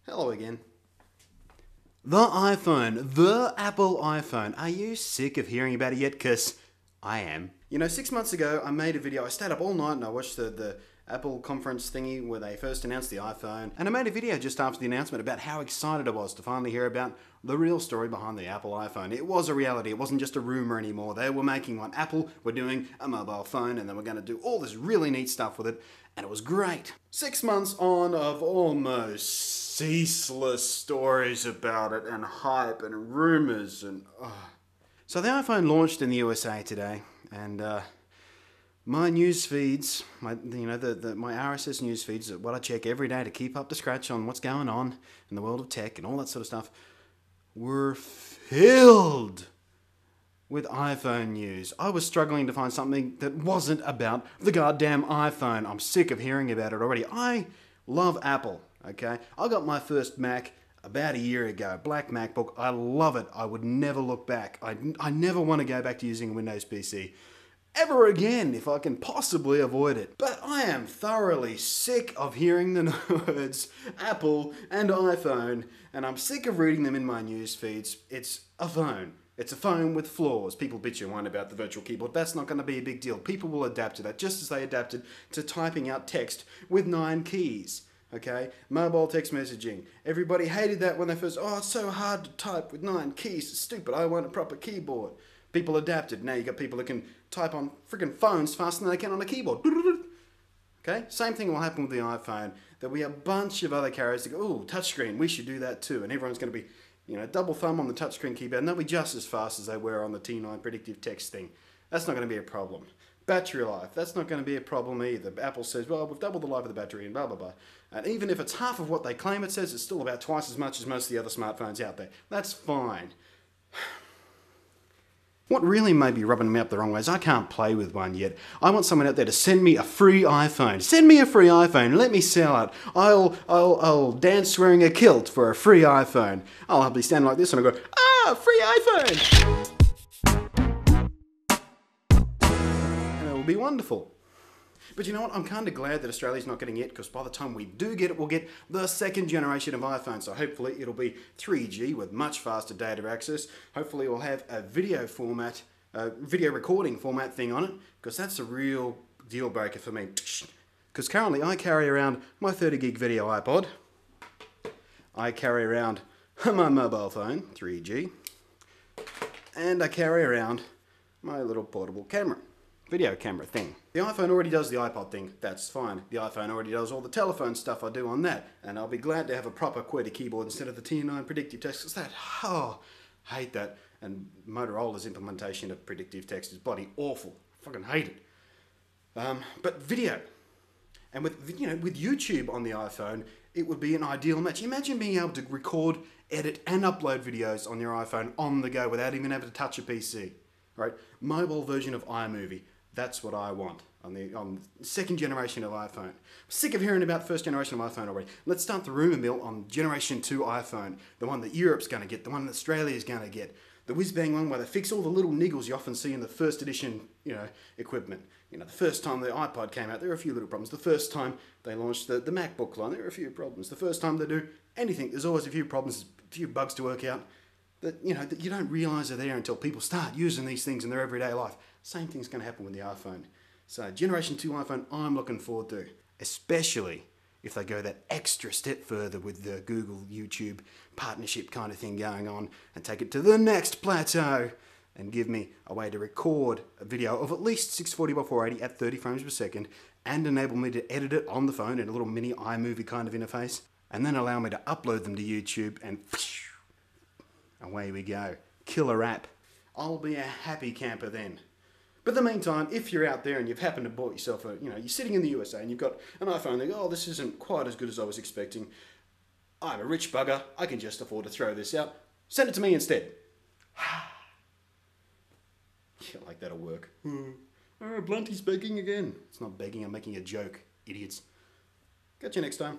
Hello again. The iPhone, the Apple iPhone. Are you sick of hearing about it yet? Because I am. You know, 6 months ago I made a video. I stayed up all night and I watched the Apple conference thingy where they first announced the iPhone. And I made a video just after the announcement about how excited I was to finally hear about the real story behind the Apple iPhone. It was a reality. It wasn't just a rumor anymore. They were making one. Apple were doing a mobile phone and they were going to do all this really neat stuff with it. And it was great. 6 months on of almost ceaseless stories about it and hype and rumors and... So the iPhone launched in the USA today, and my news feeds, my RSS news feeds, what I check every day to keep up to scratch on what's going on in the world of tech and all that sort of stuff, were filled with iPhone news. I was struggling to find something that wasn't about the goddamn iPhone. I'm sick of hearing about it already. I love Apple, okay? I got my first Mac about a year ago, black MacBook. I love it. I would never look back. I never want to go back to using a Windows PC ever again if I can possibly avoid it. But I am thoroughly sick of hearing the words Apple and iPhone, and I'm sick of reading them in my news feeds. It's a phone. It's a phone with flaws. People bitch and whine about the virtual keyboard. That's not going to be a big deal. People will adapt to that, just as they adapted to typing out text with 9 keys. Okay, mobile text messaging. Everybody hated that when they first, it's so hard to type with 9 keys. It's stupid. I want a proper keyboard. People adapted. Now you got people that can type on freaking phones faster than they can on a keyboard. Okay, same thing will happen with the iPhone. There'll be a bunch of other carriers that go, touchscreen, we should do that too. And everyone's going to be, double thumb on the touchscreen keyboard, and they'll be just as fast as they were on the T9 predictive text thing. That's not going to be a problem. Battery life, that's not going to be a problem either. Apple says, well, we've doubled the life of the battery and blah, blah, blah. And even if it's half of what they claim it says, it's still about twice as much as most of the other smartphones out there. That's fine. What really may be rubbing me up the wrong way is I can't play with one yet. I want someone out there to send me a free iPhone. Send me a free iPhone. Let me sell it. I'll dance wearing a kilt for a free iPhone. I'll be standing like this and I'll go, free iPhone! Be wonderful. But you know what? I'm kind of glad that Australia's not getting it, because by the time we do get it, we'll get the second generation of iPhone. So hopefully it'll be 3G with much faster data access. Hopefully we'll have a video recording format thing on it, because that's a real deal breaker for me. Because currently I carry around my 30 gig video iPod. I carry around my mobile phone, 3G. And I carry around my little portable camera. Video camera thing. The iPhone already does the iPod thing, that's fine. The iPhone already does all the telephone stuff I do on that, and I'll be glad to have a proper QWERTY keyboard instead of the T9 predictive text, because that, hate that. And Motorola's implementation of predictive text is bloody awful. Fucking hate it. But video. And with YouTube on the iPhone, it would be an ideal match. Imagine being able to record, edit, and upload videos on your iPhone on the go without even having to touch a PC. Right? Mobile version of iMovie. That's what I want on the second generation of iPhone. I'm sick of hearing about first generation of iPhone already. Let's start the rumour mill on generation 2 iPhone. The one that Europe's going to get. The one that Australia's going to get. The whiz-bang one where they fix all the little niggles you often see in the first edition, equipment. The first time the iPod came out, there were a few little problems. The first time they launched the MacBook line, there were a few problems. The first time they do anything, there's always a few problems, a few bugs to work out. That you don't realise are there until people start using these things in their everyday life. Same thing's going to happen with the iPhone. So generation 2 iPhone, I'm looking forward to. Especially if they go that extra step further with the Google, YouTube partnership kind of thing going on and take it to the next plateau and give me a way to record a video of at least 640 by 480 at 30 frames per second and enable me to edit it on the phone in a little mini iMovie kind of interface, and then allow me to upload them to YouTube and away we go. Killer app. I'll be a happy camper then. But in the meantime, if you're out there and you've happened to bought yourself you're sitting in the USA and you've got an iPhone and you go, this isn't quite as good as I was expecting. I'm a rich bugger. I can just afford to throw this out. Send it to me instead. Yeah, like that'll work. Blunty's begging again. It's not begging, I'm making a joke. Idiots. Catch you next time.